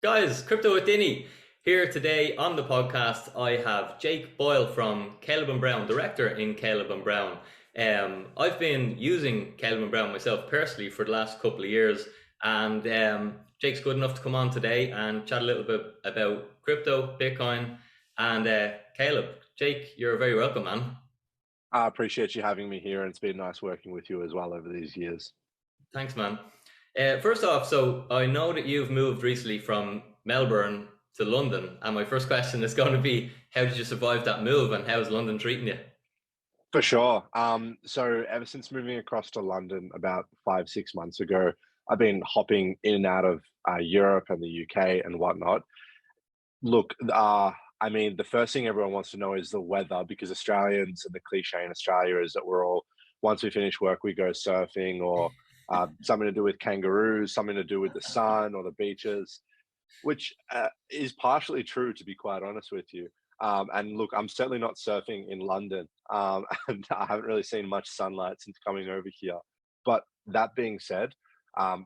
Guys, Crypto with Dinny here today on the podcast. I have Jake Boyle from Caleb and Brown, director in Caleb and Brown. I've been using Caleb and Brown myself personally for the last couple of years, and Jake's good enough to come on today and chat a little bit about crypto, Bitcoin, and Caleb. Jake, you're very welcome, man. I appreciate you having me here, and it's been nice working with you as well over these years. Thanks, man. First off, so I know that you've moved recently from Melbourne to London, and my first question is going to be, how did you survive that move, and how's London treating you? For sure. So ever since moving across to London about 5, 6 months ago, I've been hopping in and out of Europe and the UK and whatnot. Look, I mean, the first thing everyone wants to know is the weather because Australians and the cliche in Australia is that we're all, once we finish work, we go surfing or something to do with kangaroos, something to do with the sun or the beaches, which is partially true, to be quite honest with you. And look, I'm certainly not surfing in London, and I haven't really seen much sunlight since coming over here. But that being said,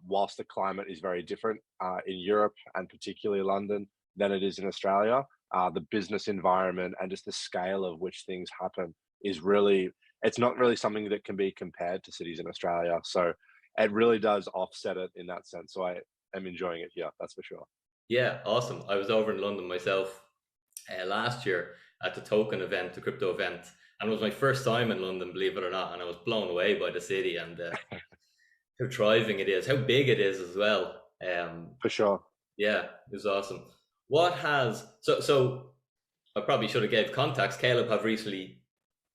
whilst the climate is very different in Europe and particularly London than it is in Australia, the business environment and just the scale of which things happen is really, it's not really something that can be compared to cities in Australia. So it really does offset it in that sense. So I am enjoying it here, that's for sure. Yeah, awesome. I was over in London myself last year at the token event, the crypto event, and it was my first time in London, believe it or not, and I was blown away by the city and how thriving it is, how big it is as well. For sure. Yeah, it was awesome. What has so I probably should have gave context. Caleb have recently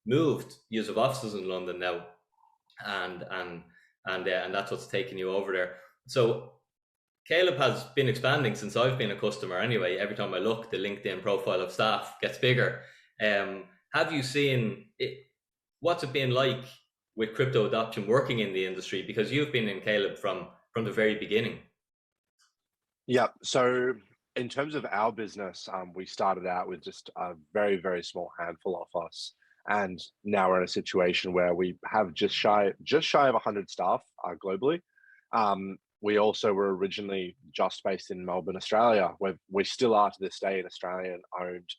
moved use of offices in London now, and and that's what's taking you over there. So Caleb has been expanding since I've been a customer anyway. Every time I look, the LinkedIn profile of staff gets bigger. Have you seen it, what's it been like with crypto adoption working in the industry? Because you've been in Caleb from the very beginning. Yeah. So in terms of our business, we started out with just a very, very small handful of us. And now we're in a situation where we have just shy of 100 staff globally. We also were originally just based in Melbourne, Australia, where we still are to this day an Australian owned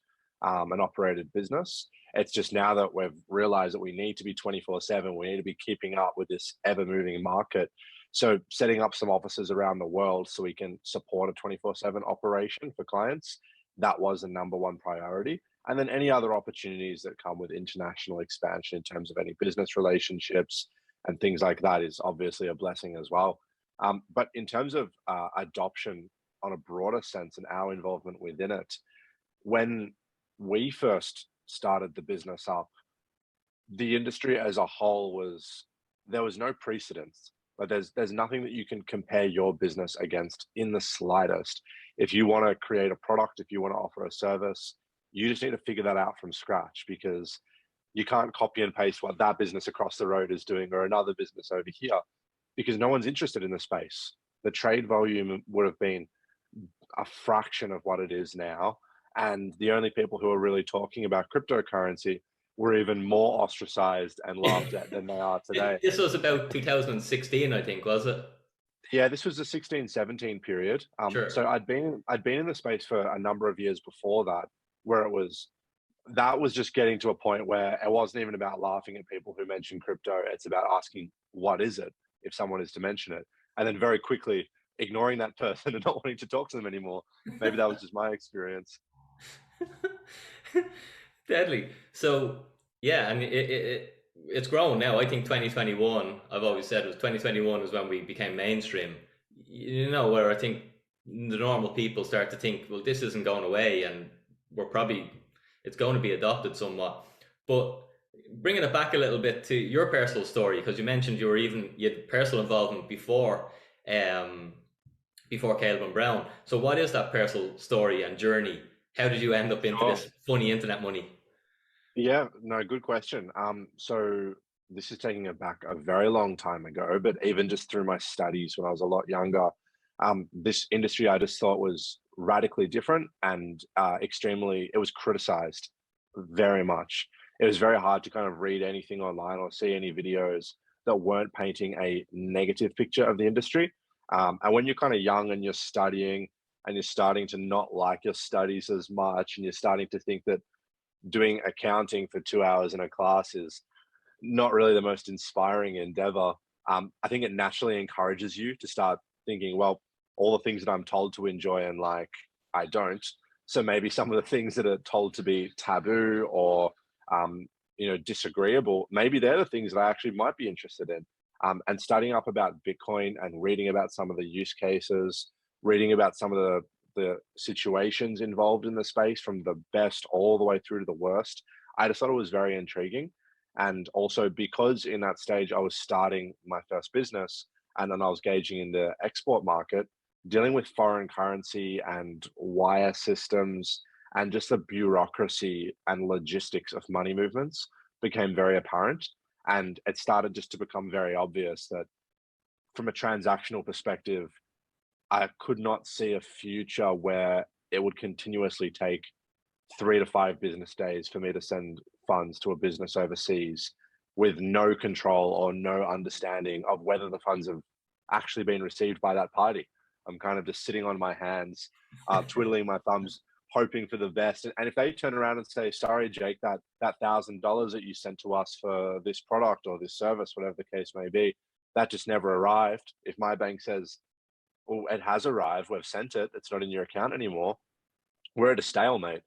and operated business. It's just now that we've realized that we need to be 24/7, we need to be keeping up with this ever moving market. So setting up some offices around the world so we can support a 24/7 operation for clients, that was the number one priority. And then any other opportunities that come with international expansion in terms of any business relationships and things like that is obviously a blessing as well. But in terms of adoption on a broader sense and our involvement within it, when we first started the business up, the industry as a whole was, there was no precedence. But there's nothing that you can compare your business against in the slightest. If you want to create a product, if you want to offer a service, you just need to figure that out from scratch because you can't copy and paste what that business across the road is doing or another business over here because no one's interested in the space. The trade volume would have been a fraction of what it is now. And the only people who are really talking about cryptocurrency were even more ostracized and laughed at than they are today. This was about 2016, I think, was it? Yeah, this was the 16-17 period. So Sure. I'd been in the space for a number of years before that, where it was that was just getting to a point where it wasn't even about laughing at people who mention crypto. It's about asking what is it if someone is to mention it, and then very quickly ignoring that person and not wanting to talk to them anymore. Maybe that was just my experience. Deadly. So yeah, and it's grown now. I think 2021. I've always said it was 2021 was when we became mainstream. You know, where I think the normal people start to think, well, this isn't going away, and we're probably it's going to be adopted somewhat. But bringing it back a little bit to your personal story, because you mentioned you had personal involvement um, before Caleb and Brown. So what is that personal story and journey? How did you end up into Sure. this funny internet money? Yeah, no, good question. So this is taking it back a very long time ago, but even just through my studies when I was a lot younger, this industry I just thought was radically different and extremely, it was criticized very much. It was very hard to kind of read anything online or see any videos that weren't painting a negative picture of the industry. And when you're kind of young and you're studying, and you're starting to not like your studies as much, and you're starting to think that doing accounting for 2 hours in a class is not really the most inspiring endeavor, I think it naturally encourages you to start thinking, well, all the things that I'm told to enjoy and like, I don't. So maybe some of the things that are told to be taboo or, disagreeable, maybe they're the things that I actually might be interested in. And studying up about Bitcoin and reading about some of the use cases, reading about some of the situations involved in the space from the best all the way through to the worst, I just thought it was very intriguing. And also because in that stage I was starting my first business and then I was gauging in the export market, dealing with foreign currency and wire systems and just the bureaucracy and logistics of money movements became very apparent. And it started just to become very obvious that from a transactional perspective, I could not see a future where it would continuously take 3 to 5 business days for me to send funds to a business overseas with no control or no understanding of whether the funds have actually been received by that party. I'm kind of just sitting on my hands, twiddling my thumbs, hoping for the best. And if they turn around and say, "Sorry, Jake, that $1,000 that you sent to us for this product or this service, whatever the case may be, that just never arrived." If my bank says, "Well, it has arrived, we've sent it, it's not in your account anymore," we're at a stalemate.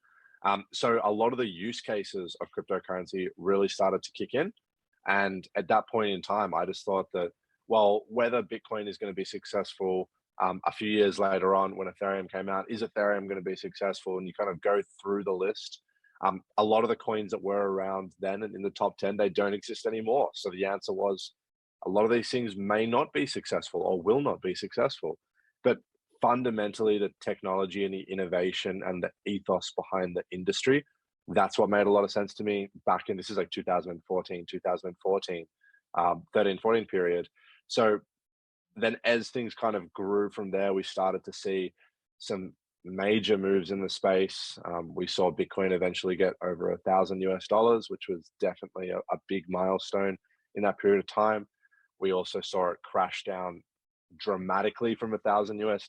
So a lot of the use cases of cryptocurrency really started to kick in. And at that point in time, I just thought that, well, whether Bitcoin is going to be successful a few years later on when Ethereum came out, is Ethereum going to be successful? And you kind of go through the list. A lot of the coins that were around then and in the top 10, they don't exist anymore. So the answer was a lot of these things may not be successful or will not be successful. But fundamentally, the technology and the innovation and the ethos behind the industry, that's what made a lot of sense to me back in, this is like 2014, 13, 14 period. So then as things kind of grew from there, we started to see some major moves in the space. We saw Bitcoin eventually get over $1,000 US, which was definitely a big milestone in that period of time. We also saw it crash down dramatically from $1,000 US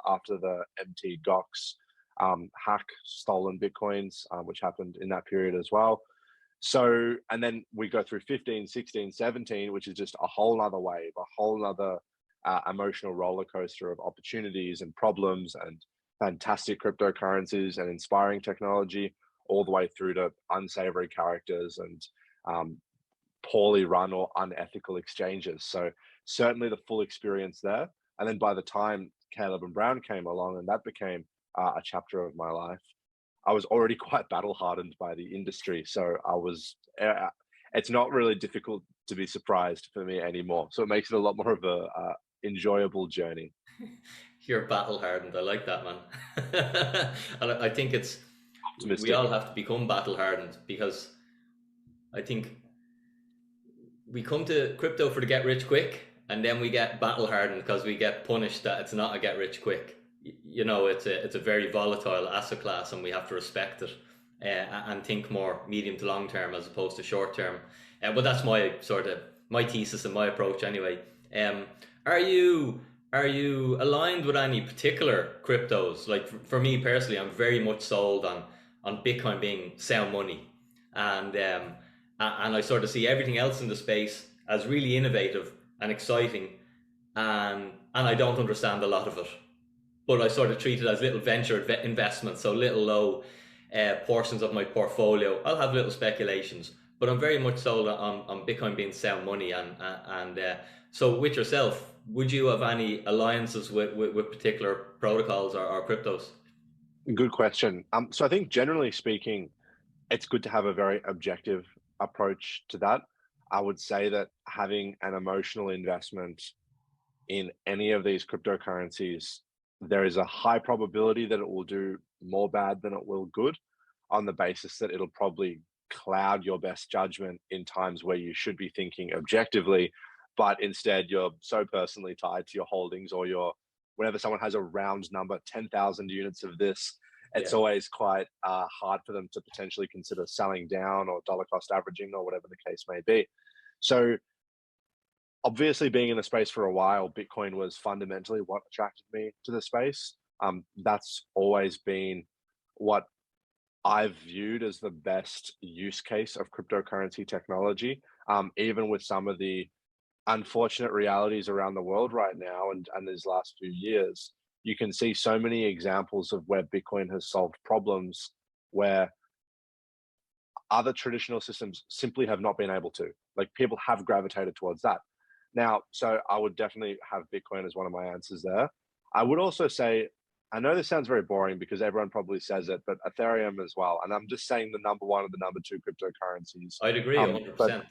after the MT Gox hack, stolen Bitcoins, which happened in that period as well. So, and then we go through 15, 16, 17, which is just a whole nother wave, a whole nother emotional roller coaster of opportunities and problems and fantastic cryptocurrencies and inspiring technology, all the way through to unsavory characters and poorly run or unethical exchanges. So certainly the full experience there. And then by the time Caleb and Brown came along and that became a chapter of my life, I was already quite battle hardened by the industry. So I was, it's not really difficult to be surprised for me anymore. So it makes it a lot more of a enjoyable journey. You're battle hardened. I like that, man. And I think we Optimistic. all have to become battle hardened, because I think we come to crypto for the get rich quick, and then we get battle hardened because we get punished that it's not a get rich quick. It's a very volatile asset class, and we have to respect it, and think more medium to long term as opposed to short term. But that's my thesis and my approach anyway. Um, are you aligned with any particular cryptos? Like for me personally, I'm very much sold on Bitcoin being sound money, and I sort of see everything else in the space as really innovative and exciting, and I don't understand a lot of it, but I sort of treat it as little venture investments, so little low portions of my portfolio. I'll have little speculations, but I'm very much sold on Bitcoin being sound money, and so with yourself, would you have any alliances with particular protocols or cryptos? Good question. So I think generally speaking, it's good to have a very objective approach to that. I would say that having an emotional investment in any of these cryptocurrencies, there is a high probability that it will do more bad than it will good, on the basis that it'll probably cloud your best judgment in times where you should be thinking objectively, but instead you're so personally tied to your holdings or your, whenever someone has a round number, 10,000 units of this, it's Yeah. always quite hard for them to potentially consider selling down or dollar cost averaging or whatever the case may be. So obviously being in the space for a while, Bitcoin was fundamentally what attracted me to the space. That's always been what I've viewed as the best use case of cryptocurrency technology, even with some of the unfortunate realities around the world right now and these last few years. You can see so many examples of where Bitcoin has solved problems where other traditional systems simply have not been able to. Like people have gravitated towards that. Now, so I would definitely have Bitcoin as one of my answers there. I would also say, I know this sounds very boring because everyone probably says it, but Ethereum as well. And I'm just saying the number one and the number two cryptocurrencies. I'd agree But 100%.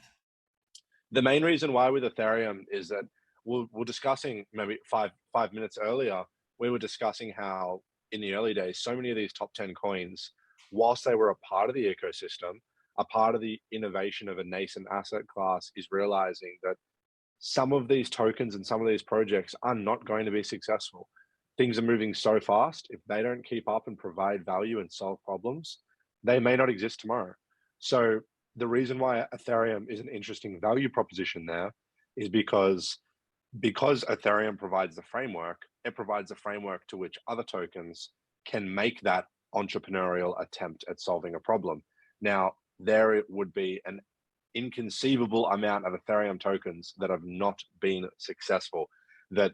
the main reason why with Ethereum is that we're discussing maybe five minutes earlier, we were discussing how in the early days, so many of these top 10 coins, whilst they were a part of the ecosystem, a part of the innovation of a nascent asset class is realizing that some of these tokens and some of these projects are not going to be successful. Things are moving so fast. If they don't keep up and provide value and solve problems, they may not exist tomorrow. So the reason why Ethereum is an interesting value proposition there is because Ethereum provides the framework, it provides a framework to which other tokens can make that entrepreneurial attempt at solving a problem. Now, there it would be an inconceivable amount of Ethereum tokens that have not been successful, that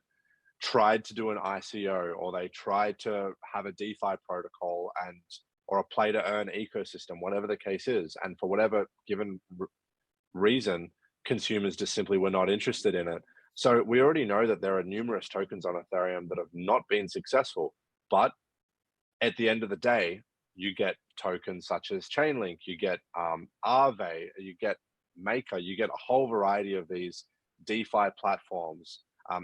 tried to do an ICO or they tried to have a DeFi protocol and or a play to earn ecosystem, whatever the case is, and for whatever given reason, consumers just simply were not interested in it. So we already know that there are numerous tokens on Ethereum that have not been successful, but at the end of the day, you get tokens such as Chainlink, you get Aave, you get Maker, you get a whole variety of these DeFi platforms,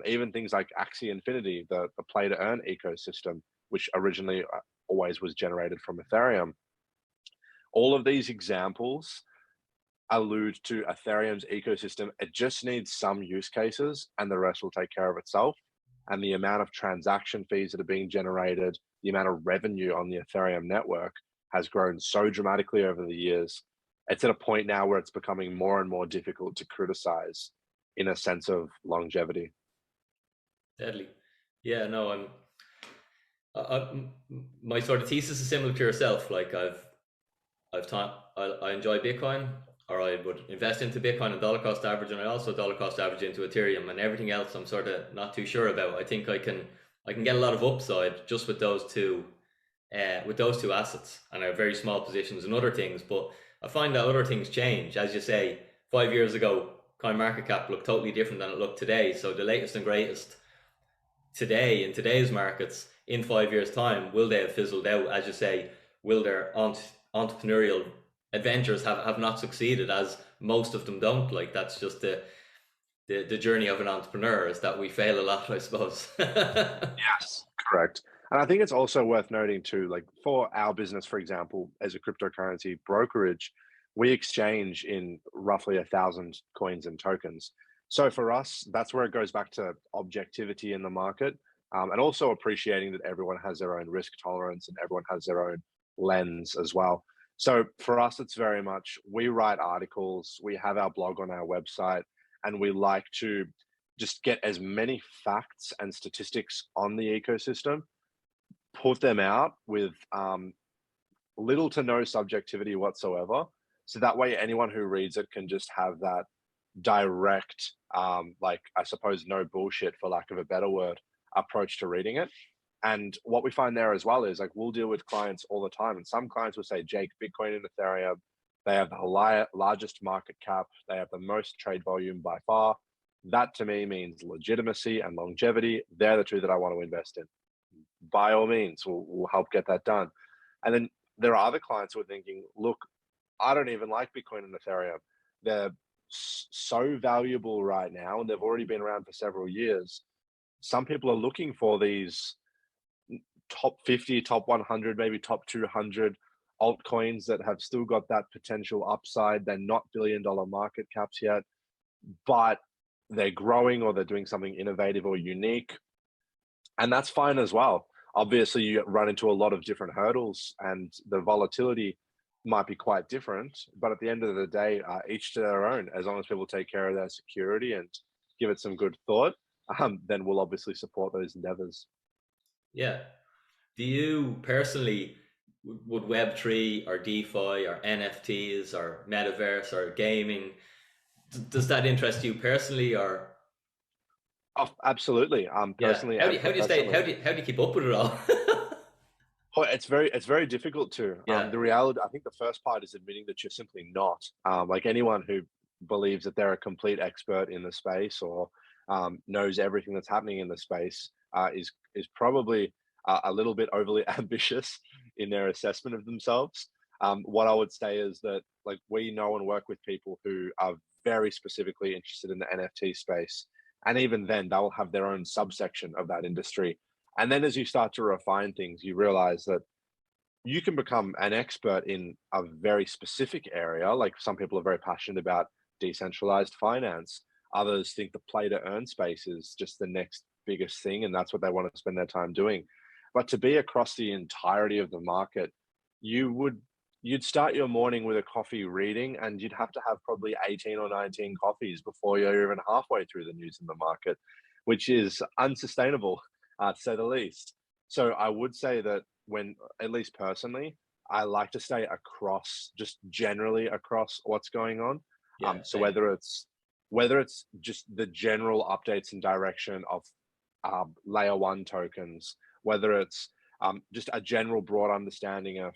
even things like Axie Infinity, the play to earn ecosystem, which originally always was generated from Ethereum. All of these examples allude to Ethereum's ecosystem. It just needs some use cases and the rest will take care of itself. And the amount of transaction fees that are being generated, the amount of revenue on the Ethereum network has grown so dramatically over the years. It's at a point now where it's becoming more and more difficult to criticize in a sense of longevity. Deadly. Yeah, no, my sort of thesis is similar to yourself. Like I've thought I enjoy Bitcoin, or I would invest into Bitcoin and dollar cost average, and I also dollar cost average into Ethereum, and everything else I'm sort of not too sure about. I think I can get a lot of upside just with those two assets, and I have very small positions in other things. But I find that other things change, as you say. 5 years ago, coin market cap looked totally different than it looked today. So the latest and greatest today in today's markets in 5 years' time, will they have fizzled out? As you say, will their entrepreneurial adventures have not succeeded, as most of them don't? Like that's just the journey of an entrepreneur, is that we fail a lot, I suppose. Yes, correct. And I think it's also worth noting too, like for our business, for example, as a cryptocurrency brokerage, we exchange in roughly 1,000 coins and tokens. So for us, that's where it goes back to objectivity in the market, and also appreciating that everyone has their own risk tolerance and everyone has their own lens as well. So for us, it's very much we write articles, we have our blog on our website, and we like to just get as many facts and statistics on the ecosystem, put them out with little to no subjectivity whatsoever. So that way, anyone who reads it can just have that direct, like I suppose, no bullshit, for lack of a better word, approach to reading it. And what we find there as well is like we'll deal with clients all the time, and some clients will say, Jake, Bitcoin and Ethereum, they have the largest market cap, they have the most trade volume by far. That to me means legitimacy and longevity. They're the two that I want to invest in. By all means, we'll help get that done. And then there are other clients who are thinking, look, I don't even like Bitcoin and Ethereum. They're so valuable right now, and they've already been around for several years. Some people are looking for these top 50, top 100, maybe top 200 altcoins that have still got that potential upside. They're not billion-dollar market caps yet, but they're growing or they're doing something innovative or unique. And that's fine as well. Obviously, you run into a lot of different hurdles and the volatility might be quite different. But at the end of the day, each to their own. As long as people take care of their security and give it some good thought, then we'll obviously support those endeavors. Yeah. Do you personally would Web3 or DeFi or NFTs or metaverse or gaming, does that interest you personally, or Oh, absolutely. yeah? Personally How do and you, how do you stay professionally. how do you keep up with it all? Oh, it's very difficult to. Yeah. The reality, I think the first part is admitting that you're simply not. Like anyone who believes that they're a complete expert in the space or knows everything that's happening in the space is probably a little bit overly ambitious in their assessment of themselves. What I would say is that like we know and work with people who are very specifically interested in the NFT space, and even then they'll have their own subsection of that industry. And then as you start to refine things, you realize that you can become an expert in a very specific area. Like some people are very passionate about decentralized finance. Others think the play to earn space is just the next biggest thing, and that's what they want to spend their time doing. But to be across the entirety of the market, you would you'd start your morning with a coffee reading, and you'd have to have probably 18 or 19 coffees before you're even halfway through the news in the market, which is unsustainable, to say the least. So I would say that when, at least personally, I like to stay across, just generally across what's going on. Yeah, So same. whether it's just the general updates and direction of layer one tokens, whether it's just a general broad understanding of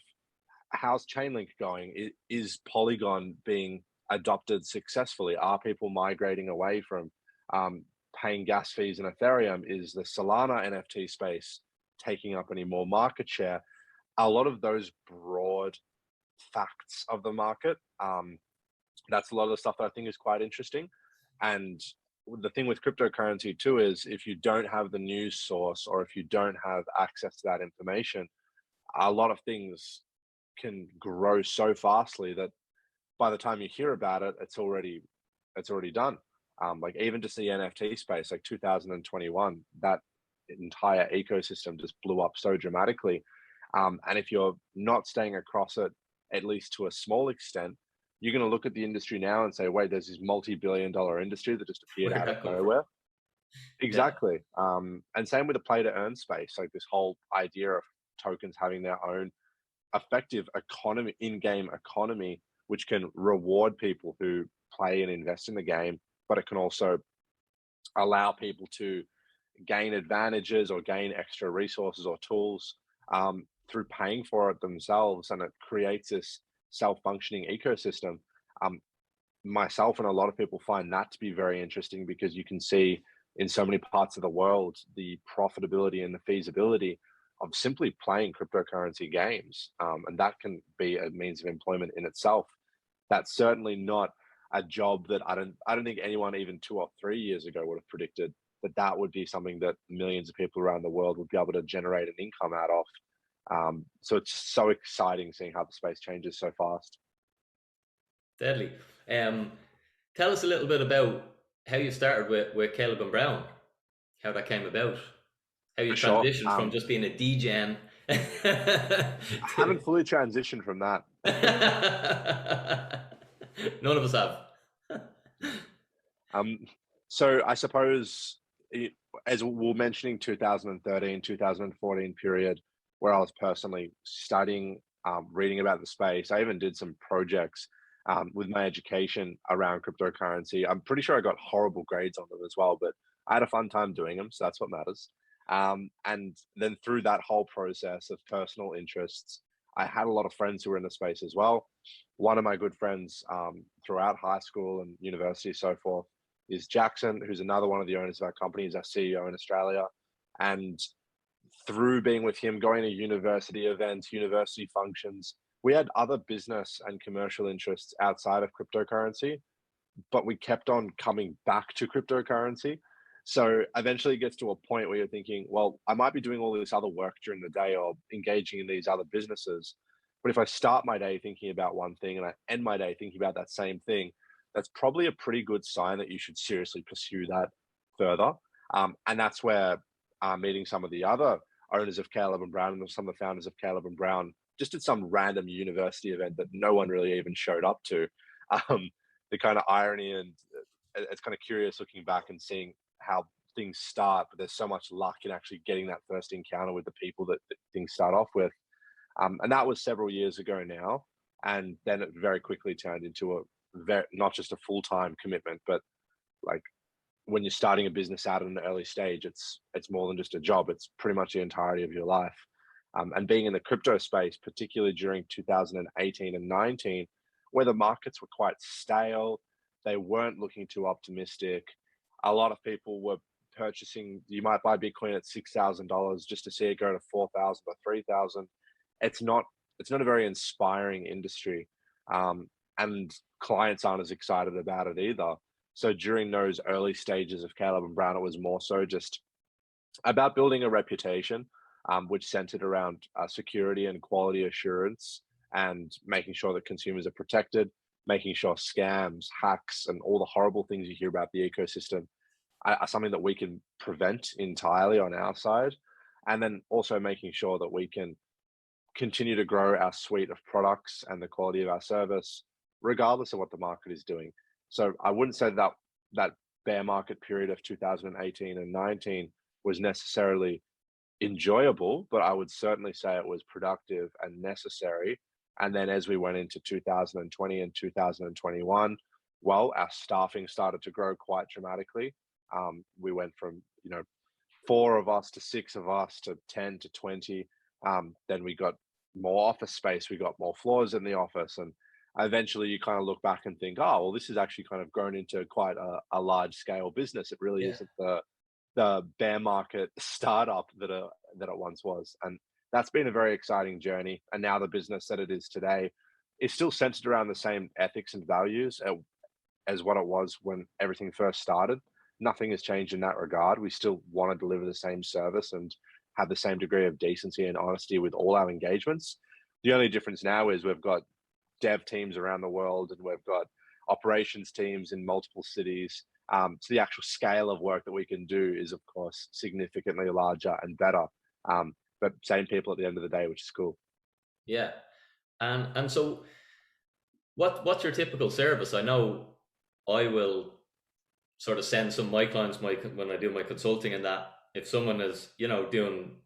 how's Chainlink going, is Polygon being adopted successfully? Are people migrating away from um, paying gas fees in Ethereum? Is the Solana NFT space taking up any more market share? A lot of those broad facts of the market. That's a lot of the stuff that I think is quite interesting. And the thing with cryptocurrency too is if you don't have the news source or if you don't have access to that information, a lot of things can grow so fastly that by the time you hear about it, it's already done. Like even just the NFT space, like 2021, that entire ecosystem just blew up so dramatically. And if you're not staying across it, at least to a small extent, you're going to look at the industry now and say, wait, there's this multi-billion-dollar industry that just appeared Where'd out of that come from? nowhere. Yeah. Exactly. And same with the play to earn space, like this whole idea of tokens having their own effective economy, in-game economy, which can reward people who play and invest in the game, but it can also allow people to gain advantages or gain extra resources or tools through paying for it themselves, and it creates this self-functioning ecosystem. Um, Myself and a lot of people find that to be very interesting because you can see in so many parts of the world the profitability and the feasibility of simply playing cryptocurrency games, and that can be a means of employment in itself. That's certainly not a job that I don't think anyone even 2 or 3 years ago would have predicted that that would be something that millions of people around the world would be able to generate an income out of. So it's so exciting seeing how the space changes so fast. Deadly. Um, Tell us a little bit about how you started with Caleb and Brown, how that came about, how you For sure. transitioned from just being a DJ I to haven't fully transitioned from that. none of us have. Um, so I suppose, it, as we were mentioning, 2013, 2014 period, where I was personally studying, reading about the space. I even did some projects with my education around cryptocurrency. I'm pretty sure I got horrible grades on them as well, but I had a fun time doing them, so that's what matters. And then through that whole process of personal interests, I had a lot of friends who were in the space as well. One of my good friends throughout high school and university, so forth, is Jackson, who's another one of the owners of our company. He's our CEO in Australia. And through being with him, going to university events, university functions, we had other business and commercial interests outside of cryptocurrency, but we kept on coming back to cryptocurrency. So eventually it gets to a point where you're thinking, well, I might be doing all this other work during the day or engaging in these other businesses. But if I start my day thinking about one thing and I end my day thinking about that same thing, that's probably a pretty good sign that you should seriously pursue that further. And that's where meeting some of the other owners of Caleb and Brown and some of the founders of Caleb and Brown just at some random university event that no one really even showed up to. Um, the kind of irony and it's kind of curious looking back and seeing how things start, but there's so much luck in actually getting that first encounter with the people that things start off with. And that was several years ago now. And then it very quickly turned into not just a full-time commitment, but like when you're starting a business out at an early stage, it's more than just a job. It's pretty much the entirety of your life. And being in the crypto space, particularly during 2018 and 19, where the markets were quite stale, they weren't looking too optimistic. A lot of people were purchasing. You might buy Bitcoin at $6,000 just to see it go to 4,000 or 3,000. It's not. It's not a very inspiring industry, and clients aren't as excited about it either. So during those early stages of Caleb and Brown, it was more so just about building a reputation, which centered around security and quality assurance and making sure that consumers are protected, making sure scams, hacks, and all the horrible things you hear about the ecosystem are something that we can prevent entirely on our side. And then also making sure that we can continue to grow our suite of products and the quality of our service, regardless of what the market is doing. So I wouldn't say that bear market period of 2018 and 19 was necessarily enjoyable, but I would certainly say it was productive and necessary. And then as we went into 2020 and 2021, well, our staffing started to grow quite dramatically. We went from 4 of us to 6 of us to 10 to 20. Then we got more office space, we got more floors in the office, and eventually you kind of look back and think, oh, well, this has actually kind of grown into quite a large scale business. It really Yeah. isn't the bear market startup that it once was. And that's been a very exciting journey. And now the business that it is today is still centered around the same ethics and values as what it was when everything first started. Nothing has changed in that regard. We still want to deliver the same service and have the same degree of decency and honesty with all our engagements. The only difference now is we've got dev teams around the world and we've got operations teams in multiple cities. So the actual scale of work that we can do is, of course, significantly larger and better. But same people at the end of the day, which is cool. Yeah. And so what's your typical service? I know I will sort of send some of my clients when I do my consulting, and that if someone is doing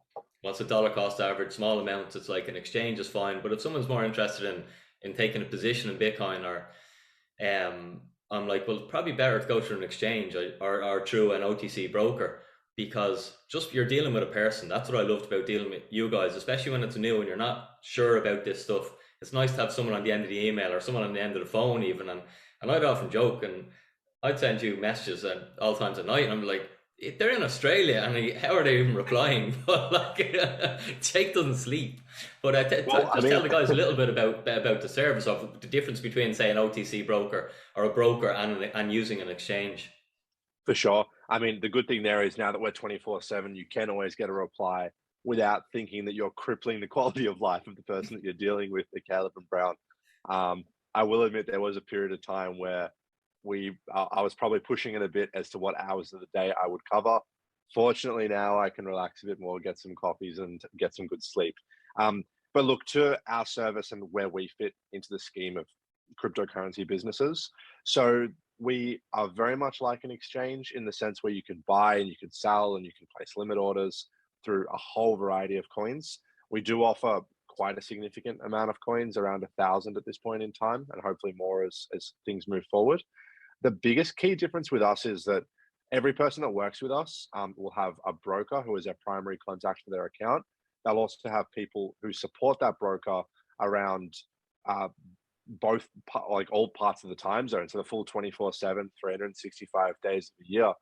what's a dollar cost average, small amounts, it's like an exchange is fine. But if someone's more interested in taking a position in Bitcoin, or I'm like, well, probably better to go through an exchange or through an OTC broker, because just you're dealing with a person. That's what I loved about dealing with you guys, especially when it's new and you're not sure about this stuff. It's nice to have someone on the end of the email or someone on the end of the phone even. And I'd often joke, and I'd send you messages at all times of night, and I'm like, they're in Australia, and how are they even replying? But like, Jake doesn't sleep. But just tell the guys a little bit about the service of the difference between, say, an OTC broker or a broker and using an exchange. For sure. I mean, the good thing there is now that we're 24/7, you can always get a reply without thinking that you're crippling the quality of life of the person that you're dealing with, the Caleb and Brown. I will admit there was a period of time where I was probably pushing it a bit as to what hours of the day I would cover. Fortunately, now I can relax a bit more, get some coffees, and get some good sleep. But look, to our service and where we fit into the scheme of cryptocurrency businesses. So we are very much like an exchange in the sense where you can buy and you can sell and you can place limit orders through a whole variety of coins. We do offer quite a significant amount of coins, around 1,000 at this point in time, and hopefully more as things move forward. The biggest key difference with us is that every person that works with us will have a broker who is their primary contact for their account. They'll also have people who support that broker around both, like all parts of the time zone, so the full 24/7, 365 days of the year,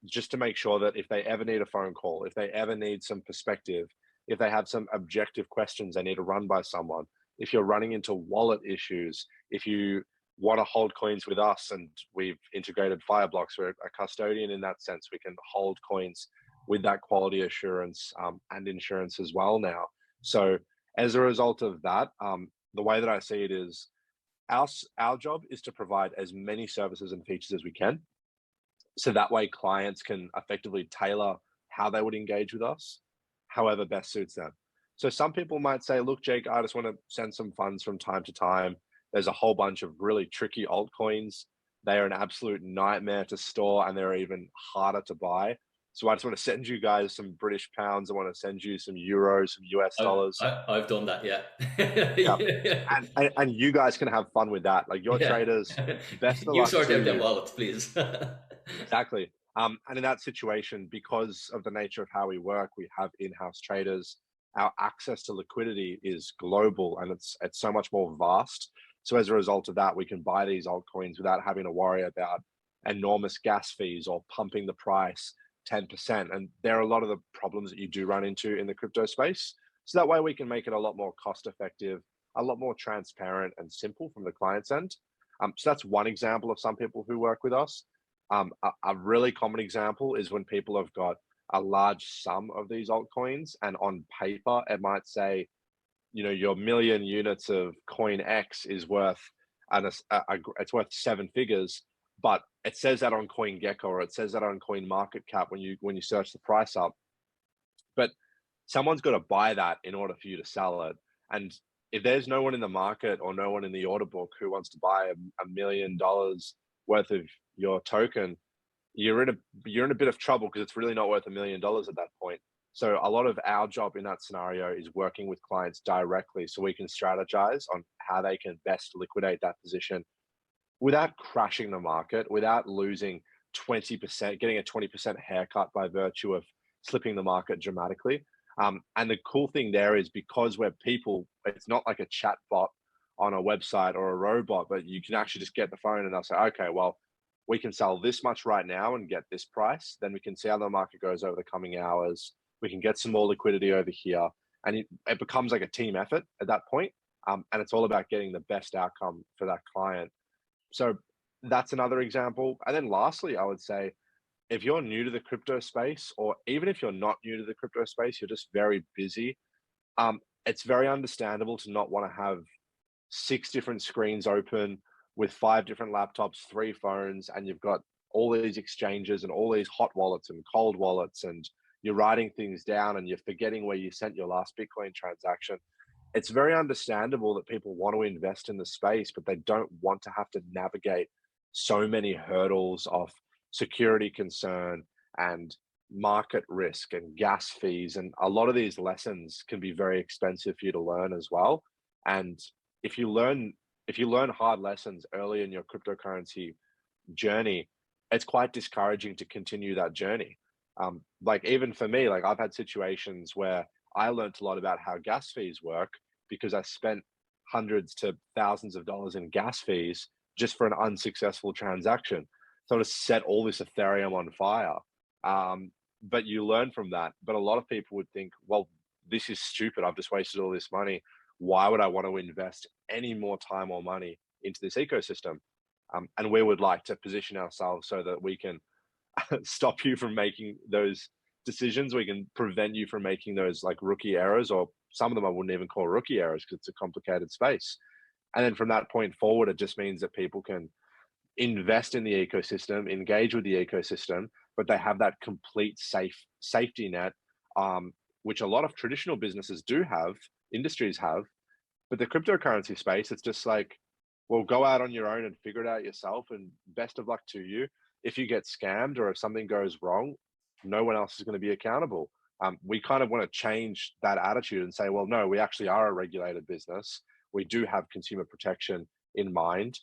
just to make sure that if they ever need a phone call, if they ever need some perspective, if they have some objective questions they need to run by someone, if you're running into wallet issues, if you want to hold coins with us, and we've integrated Fireblocks, we're a custodian in that sense. We can hold coins with that quality assurance and insurance as well now. So as a result of that, the way that I see it is our job is to provide as many services and features as we can. So that way clients can effectively tailor how they would engage with us, however best suits them. So some people might say, look, Jake, I just want to send some funds from time to time. There's a whole bunch of really tricky altcoins They are an absolute nightmare to store, and they're even harder to buy. So I just want to send you guys some British pounds. I want to send you some euros, some US I've dollars. I've done that, yeah. Yeah. Yeah. And you guys can have fun with that. Like your Yeah. traders, best of You luck sort to out them you. wallets, please. Exactly. And in that situation, because of the nature of how we work, we have in-house traders. Our access to liquidity is global, and it's so much more vast. So as a result of that, we can buy these altcoins without having to worry about enormous gas fees or pumping the price 10%. And there are a lot of the problems that you do run into in the crypto space. So that way we can make it a lot more cost effective, a lot more transparent and simple from the client's end. So that's one example of some people who work with us. A really common example is when people have got a large sum of these altcoins, and on paper, it might say, your million units of coin X is worth, and it's worth seven figures, but it says that on CoinGecko or it says that on Coin Market Cap when you search the price up. But someone's got to buy that in order for you to sell it. And if there's no one in the market or no one in the order book who wants to buy $1 million worth of your token, you're in a bit of trouble because it's really not worth $1 million at that point. So a lot of our job in that scenario is working with clients directly so we can strategize on how they can best liquidate that position without crashing the market, without losing 20%, getting a 20% haircut by virtue of slipping the market dramatically. And the cool thing there is because we're people, it's not like a chat bot on a website or a robot, but you can actually just get the phone and they'll say, okay, well, we can sell this much right now and get this price. Then we can see how the market goes over the coming hours. We can get some more liquidity over here. And it becomes like a team effort at that point. And it's all about getting the best outcome for that client. So that's another example. And then lastly, I would say if you're new to the crypto space, or even if you're not new to the crypto space, you're just very busy. It's very understandable to not want to have six different screens open with five different laptops, three phones, and you've got all these exchanges and all these hot wallets and cold wallets, and you're writing things down and you're forgetting where you sent your last Bitcoin transaction. It's very understandable that people want to invest in the space, but they don't want to have to navigate so many hurdles of security concern and market risk and gas fees. And a lot of these lessons can be very expensive for you to learn as well. And if you learn hard lessons early in your cryptocurrency journey, it's quite discouraging to continue that journey. Like even for me, like I've had situations where I learned a lot about how gas fees work because I spent hundreds to thousands of dollars in gas fees just for an unsuccessful transaction. So to set all this Ethereum on fire. But you learn from that. But a lot of people would think, well, this is stupid. I've just wasted all this money. Why would I want to invest any more time or money into this ecosystem? And we would like to position ourselves so that we can stop you from making those decisions. We can prevent you from making those like rookie errors, or some of them I wouldn't even call rookie errors because it's a complicated space. And then from that point forward, it just means that people can invest in the ecosystem, engage with the ecosystem, but they have that complete safety net, which a lot of traditional businesses do have, industries have. But the cryptocurrency space, it's just like, well, go out on your own and figure it out yourself, and best of luck to you. If you get scammed or if something goes wrong, no one else is going to be accountable. We kind of want to change that attitude and say, well, no, we actually are a regulated business. We do have consumer protection in mind.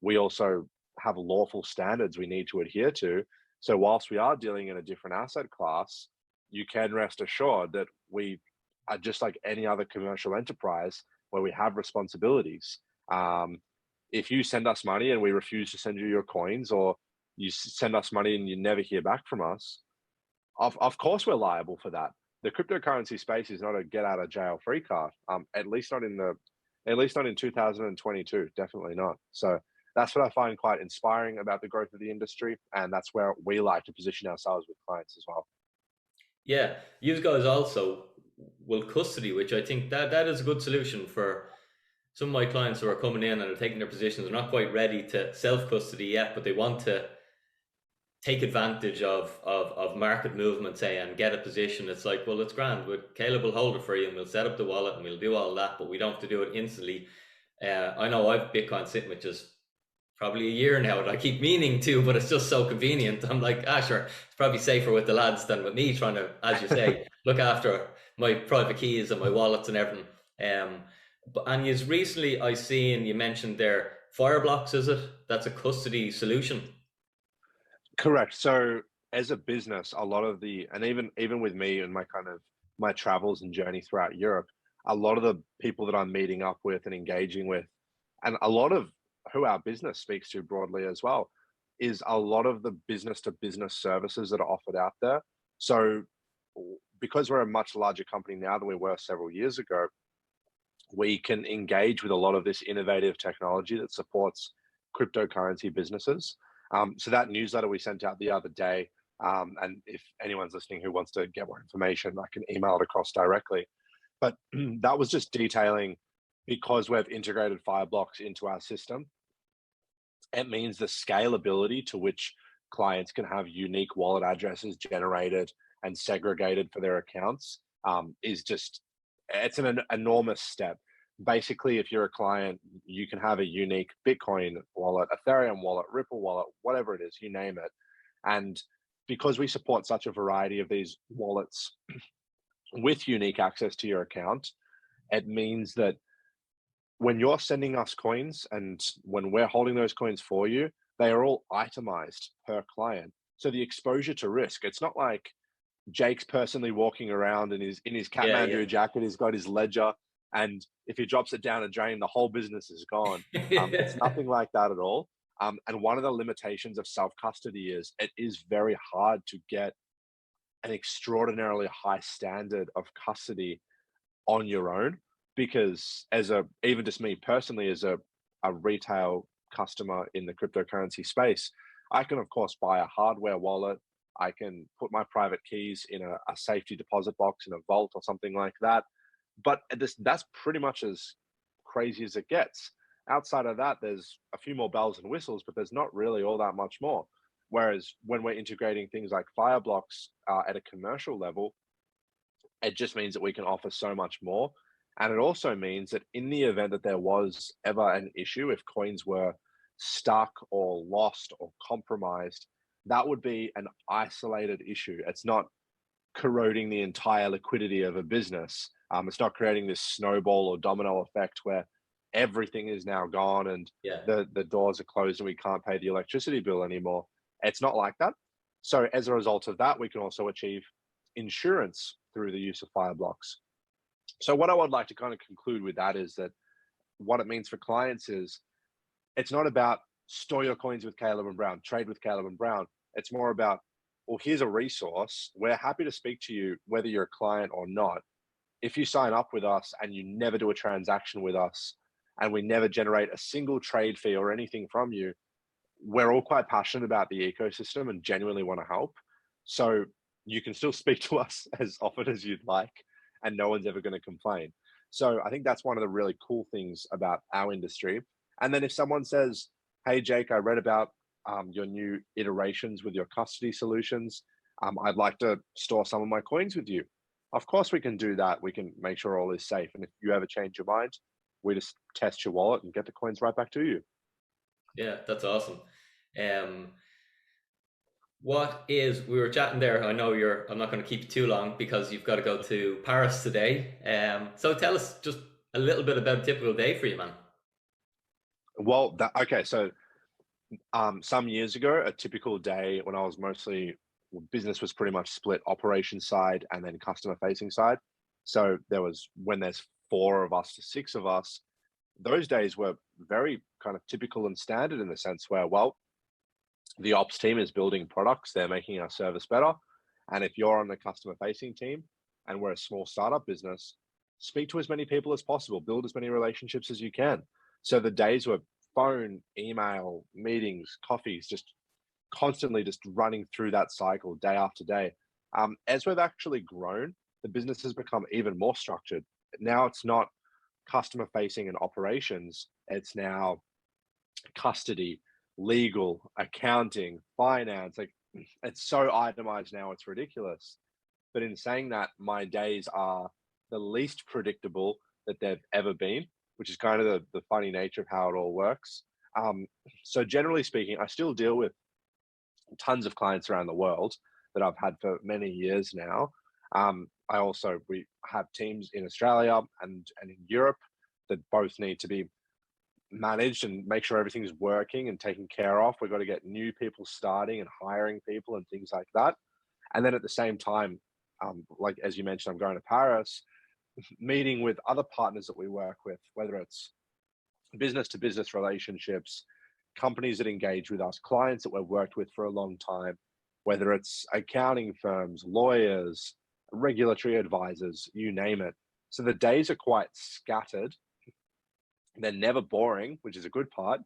We also have lawful standards we need to adhere to. So whilst we are dealing in a different asset class, you can rest assured that we are just like any other commercial enterprise where we have responsibilities. If you send us money and we refuse to send you your coins, or you send us money and you never hear back from us, of course we're liable for that. The cryptocurrency space is not a get out of jail free card. At least not in 2022. Definitely not. So that's what I find quite inspiring about the growth of the industry, and that's where we like to position ourselves with clients as well. Yeah, you guys also will custody, which I think that is a good solution for some of my clients who are coming in and are taking their positions. They're not quite ready to self custody yet, but they want to take advantage of market movement, say, and get a position. It's like, well, it's grand. Caleb will hold it for you, and we'll set up the wallet and we'll do all that, but we don't have to do it instantly. I know I've Bitcoin sitting with just probably a year now, and I keep meaning to, but it's just so convenient. I'm like, ah, sure, it's probably safer with the lads than with me trying to, as you say, look after my private keys and my wallets and everything. And you recently, I seen you mentioned there Fireblocks, is it? That's a custody solution. Correct. So as a business, a lot of the, and even with me and my kind of my travels and journey throughout Europe, a lot of the people that I'm meeting up with and engaging with, and a lot of who our business speaks to broadly as well, is a lot of the business to business services that are offered out there. So because we're a much larger company now than we were several years ago, we can engage with a lot of this innovative technology that supports cryptocurrency businesses. So that newsletter we sent out the other day, and if anyone's listening who wants to get more information, I can email it across directly. But that was just detailing, because we've integrated Fireblocks into our system, it means the scalability to which clients can have unique wallet addresses generated and segregated for their accounts is just, it's an enormous step. Basically, if you're a client, you can have a unique Bitcoin wallet, Ethereum wallet, Ripple wallet, whatever it is, you name it. And because we support such a variety of these wallets with unique access to your account, it means that when you're sending us coins and when we're holding those coins for you, they are all itemized per client. So the exposure to risk, it's not like Jake's personally walking around in his Yeah, Kathmandu jacket, he's got his ledger, and if he drops it down a drain, the whole business is gone. It's yeah. nothing like that at all. And one of the limitations of self custody is it is very hard to get an extraordinarily high standard of custody on your own, because as a, even just me personally as a retail customer in the cryptocurrency space, I can of course buy a hardware wallet, I can put my private keys in a safety deposit box in a vault or something like that, but that's pretty much as crazy as it gets. Outside of that, there's a few more bells and whistles, but there's not really all that much more. Whereas when we're integrating things like Fireblocks at a commercial level, it just means that we can offer so much more. And it also means that in the event that there was ever an issue, if coins were stuck or lost or compromised, that would be an isolated issue. It's not corroding the entire liquidity of a business. It's not creating this snowball or domino effect where everything is now gone and Yeah. the doors are closed and we can't pay the electricity bill anymore. It's not like that. So as a result of that, we can also achieve insurance through the use of Fireblocks. So what I would like to kind of conclude with that is that what it means for clients is it's not about store your coins with Caleb and Brown, trade with Caleb and Brown. It's more about, well, here's a resource. We're happy to speak to you, whether you're a client or not. If you sign up with us and you never do a transaction with us and we never generate a single trade fee or anything from you, we're all quite passionate about the ecosystem and genuinely want to help. So you can still speak to us as often as you'd like, and no one's ever going to complain. So I think that's one of the really cool things about our industry. And then if someone says, "Hey, Jake, I read about your new iterations with your custody solutions. I'd like to store some of my coins with you." Of course, we can do that. We can make sure all is safe. And if you ever change your mind, we just test your wallet and get the coins right back to you. Yeah, that's awesome. Um, we were chatting there. I know I'm not going to keep you too long because you've got to go to Paris today. So tell us just a little bit about a typical day for you, man. Well, okay. So some years ago, a typical day when I was mostly, business was pretty much split operation side and then customer facing side. So there was, when there's 4 of us to 6 of us, those days were very kind of typical and standard in the sense where, well, the ops team is building products, they're making our service better. And if you're on the customer facing team and we're a small startup business, speak to as many people as possible, build as many relationships as you can. So the days were phone, email, meetings, coffees, just constantly just running through that cycle day after day. As we've actually grown, the business has become even more structured. Now it's not customer facing and operations, it's now custody, legal, accounting, finance. Like, it's so itemized now, it's ridiculous. But in saying that, my days are the least predictable that they've ever been, which is kind of the funny nature of how it all works. So generally speaking, I still deal with tons of clients around the world that I've had for many years now. We have teams in Australia and in Europe that both need to be managed and make sure everything's working and taken care of. We've got to get new people starting and hiring people and things like that. And then at the same time, like as you mentioned, I'm going to Paris, meeting with other partners that we work with, whether it's business to business relationships, companies that engage with us, clients that we've worked with for a long time, whether it's accounting firms, lawyers, regulatory advisors, you name it. So the days are quite scattered. They're never boring, which is a good part,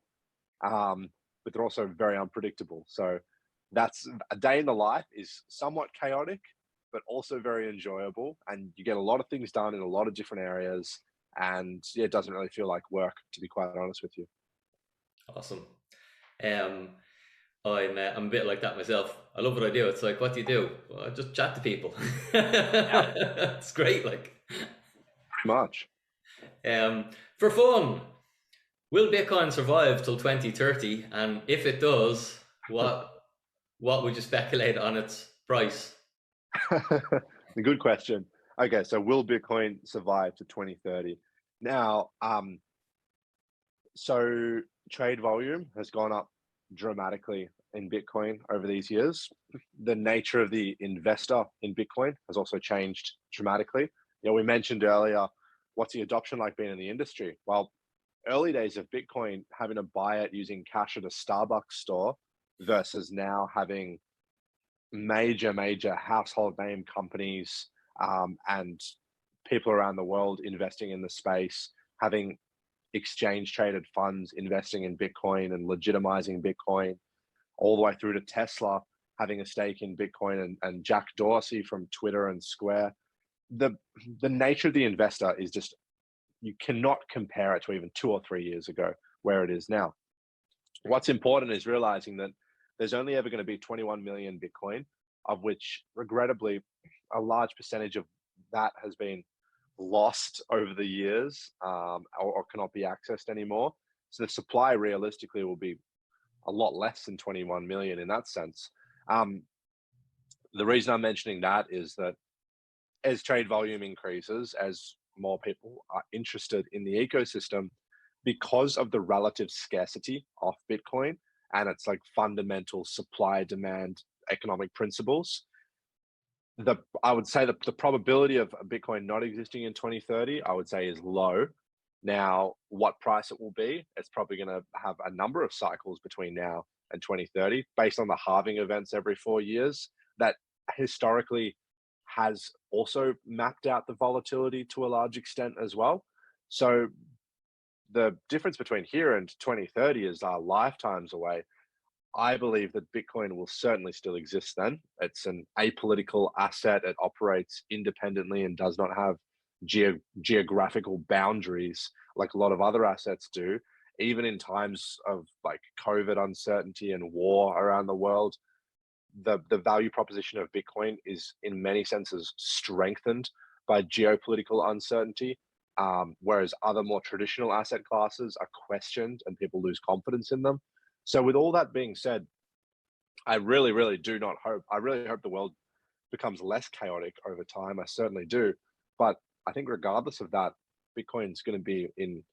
but they're also very unpredictable. So that's a day in the life is somewhat chaotic, but also very enjoyable. And you get a lot of things done in a lot of different areas. And yeah, it doesn't really feel like work, to be quite honest with you. Awesome. I'm a bit like that myself. I love what I do. It's like, what do you do? Well, I just chat to people. Yeah, It's great. Like, pretty much. For fun, will Bitcoin survive till 2030? And if it does, what would you speculate on its price? A good question. Okay, so will Bitcoin survive to 2030? Now, so trade volume has gone up dramatically in Bitcoin over these years. The nature of the investor in Bitcoin has also changed dramatically. We mentioned earlier, what's the adoption like been in the industry? Well, early days of Bitcoin, having to buy it using cash at a Starbucks store versus now having major household name companies and people around the world investing in the space, having exchange traded funds investing in Bitcoin and legitimizing Bitcoin, all the way through to Tesla having a stake in Bitcoin and Jack Dorsey from Twitter and Square. The nature of the investor is just, you cannot compare it to even 2 or 3 years ago where it is now. What's important is realizing that there's only ever going to be 21 million Bitcoin, of which regrettably a large percentage of that has been lost over the years, or cannot be accessed anymore. So the supply realistically will be a lot less than 21 million in that sense. The reason I'm mentioning that is that as trade volume increases, as more people are interested in the ecosystem, because of the relative scarcity of Bitcoin and its like fundamental supply demand economic principles, I would say the probability of Bitcoin not existing in 2030, I would say, is low. Now, what price it will be, it's probably going to have a number of cycles between now and 2030, based on the halving events every 4 years. That historically has also mapped out the volatility to a large extent as well. So the difference between here and 2030 is our lifetimes away. I believe that Bitcoin will certainly still exist then. It's an apolitical asset. It operates independently and does not have geographical boundaries like a lot of other assets do. Even in times of like COVID uncertainty and war around the world, the value proposition of Bitcoin is in many senses strengthened by geopolitical uncertainty, whereas other more traditional asset classes are questioned and people lose confidence in them. So with all that being said, I really hope the world becomes less chaotic over time. I certainly do. But I think regardless of that, Bitcoin's going to be in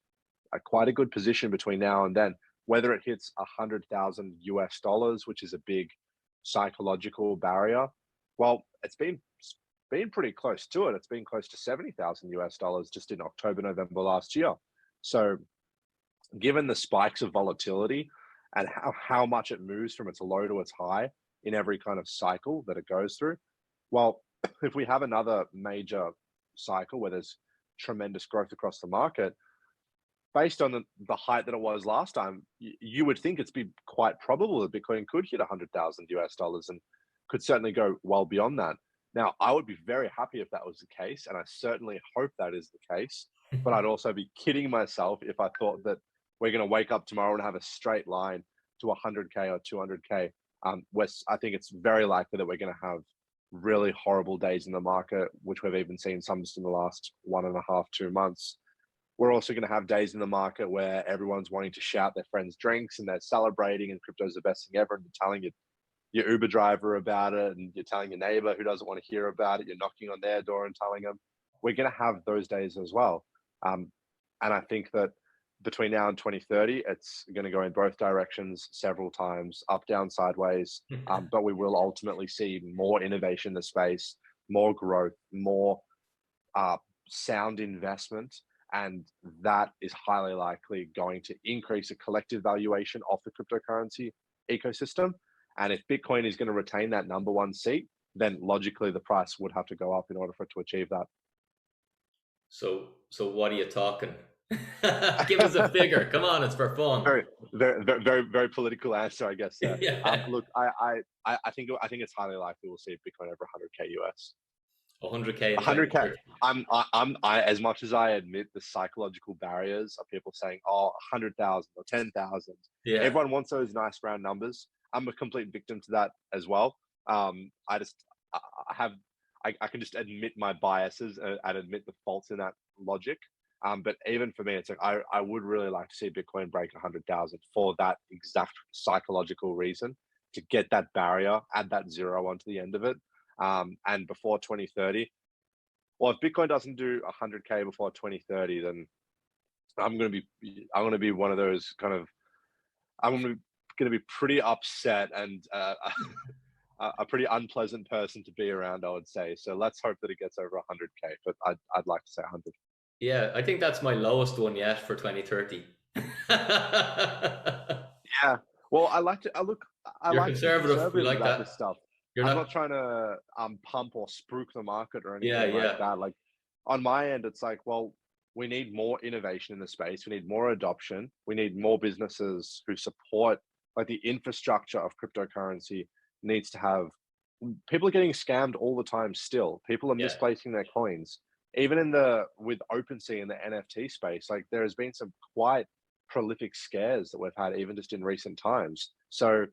quite a good position between now and then. Whether it hits 100,000 US dollars, which is a big psychological barrier, well, it's been pretty close to it. It's been close to 70,000 US dollars just in October, November last year. So given the spikes of volatility and how much it moves from its low to its high in every kind of cycle that it goes through, well, if we have another major cycle where there's tremendous growth across the market, based on the height that it was last time, you would think it's be quite probable that Bitcoin could hit 100,000 US dollars and could certainly go well beyond that. Now, I would be very happy if that was the case, and I certainly hope that is the case. But I'd also be kidding myself if I thought that we're going to wake up tomorrow and have a straight line to 100K or 200K. I think it's very likely that we're going to have really horrible days in the market, which we've even seen some just in the last 1.5, 2 months. We're also going to have days in the market where everyone's wanting to shout their friends' drinks and they're celebrating and crypto's the best thing ever, and you're telling your Uber driver about it, and you're telling your neighbor who doesn't want to hear about it. You're knocking on their door and telling them. We're going to have those days as well. And I think that between now and 2030, it's going to go in both directions several times, up, down, sideways. But we will ultimately see more innovation in the space, more growth, more sound investment. And that is highly likely going to increase the collective valuation of the cryptocurrency ecosystem. And if Bitcoin is going to retain that number one seat, then logically the price would have to go up in order for it to achieve that. So what are you talking? Give us a figure. Come on, it's for fun. Very political answer, I guess. There. Yeah. Look, I think it's highly likely we'll see Bitcoin over 100K US. 100K. 100K. I as much as I admit the psychological barriers of people saying, oh, 100,000 or 10,000. Yeah. Everyone wants those nice round numbers. I'm a complete victim to that as well. I can just admit my biases and admit the faults in that logic. But even for me, it's like I would really like to see Bitcoin break 100,000 for that exact psychological reason, to get that barrier, add that zero onto the end of it. And before 2030, well, if Bitcoin doesn't do 100K before 2030, then I'm going to be one of those kind of, I'm going to be pretty upset and a pretty unpleasant person to be around, I would say. So let's hope that it gets over 100K, but I'd like to say 100. Yeah, I think that's my lowest one yet for 2030. Yeah. Well, I like to look. You're like conservative. We like about that. this stuff. I'm not trying to pump or spook the market or anything Yeah. like that. Like on my end, it's like, well, we need more innovation in the space. We need more adoption. We need more businesses who support, like, the infrastructure of cryptocurrency needs to have. People are getting scammed all the time still. People are Yeah. misplacing their coins. Even with OpenSea in the NFT space, like, there has been some quite prolific scares that we've had even just in recent times. So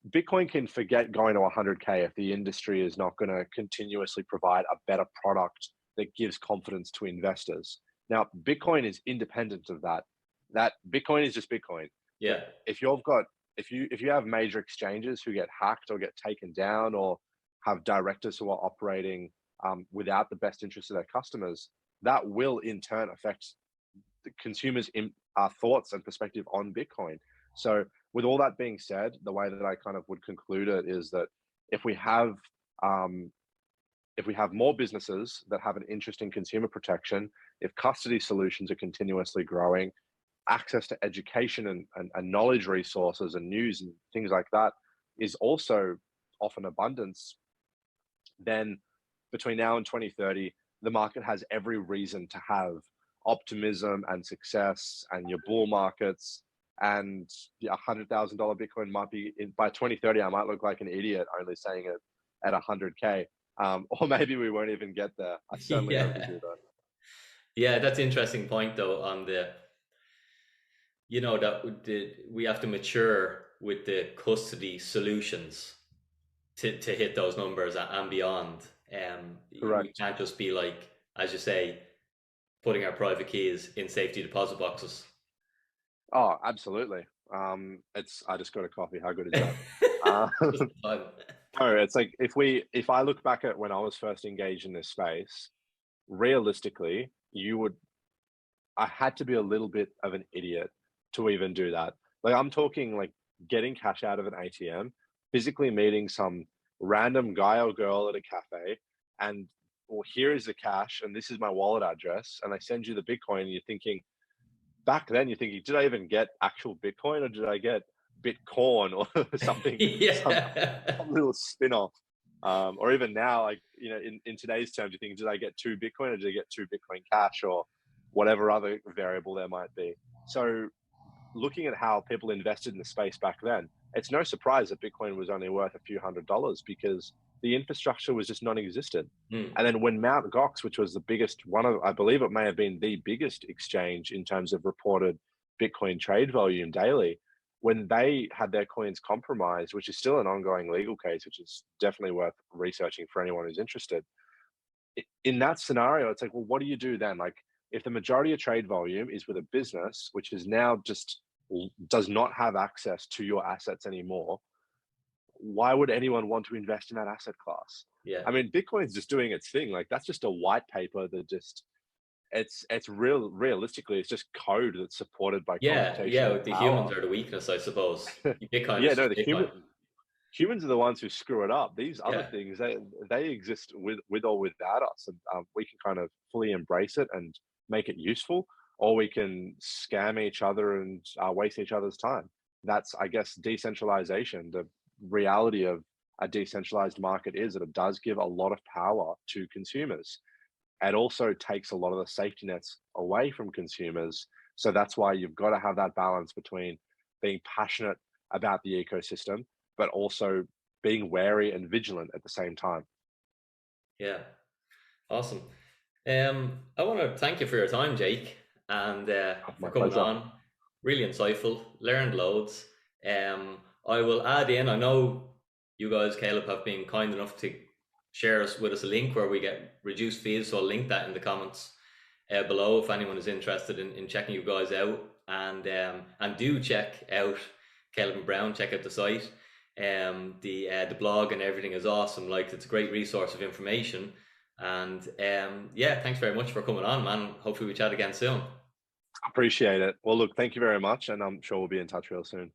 Bitcoin can forget going to 100K if the industry is not going to continuously provide a better product that gives confidence to investors. Now, Bitcoin is independent of that. That Bitcoin is just Bitcoin. Yeah. But if you have major exchanges who get hacked or get taken down, or have directors who are operating without the best interest of their customers, that will in turn affect the consumers' thoughts and perspective on Bitcoin. So with all that being said, the way that I kind of would conclude it is that if we have more businesses that have an interest in consumer protection, if custody solutions are continuously growing, access to education and knowledge resources and news and things like that is also of an abundance, then between now and 2030, the market has every reason to have optimism and success, and your bull markets. And the $100,000 Bitcoin might be by 2030. I might look like an idiot only saying it at 100K, or maybe we won't even get there. I certainly hope we do that. Yeah, that's an interesting point though, on that we have to mature with the custody solutions to hit those numbers and beyond. Correct. We can't just be, like, as you say, putting our private keys in safety deposit boxes. Oh, absolutely. I just got a coffee. How good is that? No, it's like if I look back at when I was first engaged in this space, realistically, I had to be a little bit of an idiot to even do that. Like, I'm talking like getting cash out of an ATM, physically meeting some random guy or girl at a cafe, and, well, here is the cash and this is my wallet address, and I send you the Bitcoin, and you're thinking, back then you're thinking, did I even get actual Bitcoin, or did I get Bitcoin or something? Some little spin-off. Or even now, like, in today's terms, you think, did I get 2 Bitcoin, or did I get 2 Bitcoin Cash, or whatever other variable there might be? So looking at how people invested in the space back then, it's no surprise that Bitcoin was only worth a few $100s, because the infrastructure was just non-existent. And then when Mt. Gox, which was the biggest I believe it may have been the biggest exchange in terms of reported Bitcoin trade volume daily, when they had their coins compromised, which is still an ongoing legal case, which is definitely worth researching for anyone who's interested. In that scenario, it's like, well, what do you do then? Like, if the majority of trade volume is with a business which is now just does not have access to your assets anymore, why would anyone want to invest in that asset class? Yeah. I mean, Bitcoin's just doing its thing. Like that's just a white paper that just it's realistically it's just code that's supported by Yeah, computational yeah. The humans power. are the weakness, I suppose. Bitcoin Yeah, is no, just the Bitcoin. humans are the ones who screw it up. These other Yeah, things, they exist with or without us, and we can kind of fully embrace it and make it useful, or we can scam each other and waste each other's time. That's, I guess, decentralization. The reality of a decentralized market is that it does give a lot of power to consumers. It also takes a lot of the safety nets away from consumers. So that's why you've got to have that balance between being passionate about the ecosystem, but also being wary and vigilant at the same time. yeah. Awesome. I want to thank you for your time, Jake, and for My coming pleasure. on. Really insightful. Learned loads. I will add in. I know you guys, Caleb, have been kind enough to share with us a link where we get reduced fees. So I'll link that in the comments below if anyone is interested in checking you guys out. And do check out Caleb Brown. Check out the site. The blog and everything is awesome. Like it's a great resource of information. And yeah, thanks very much for coming on, man. Hopefully we chat again soon. Appreciate it. Well, look, thank you very much. And I'm sure we'll be in touch real soon.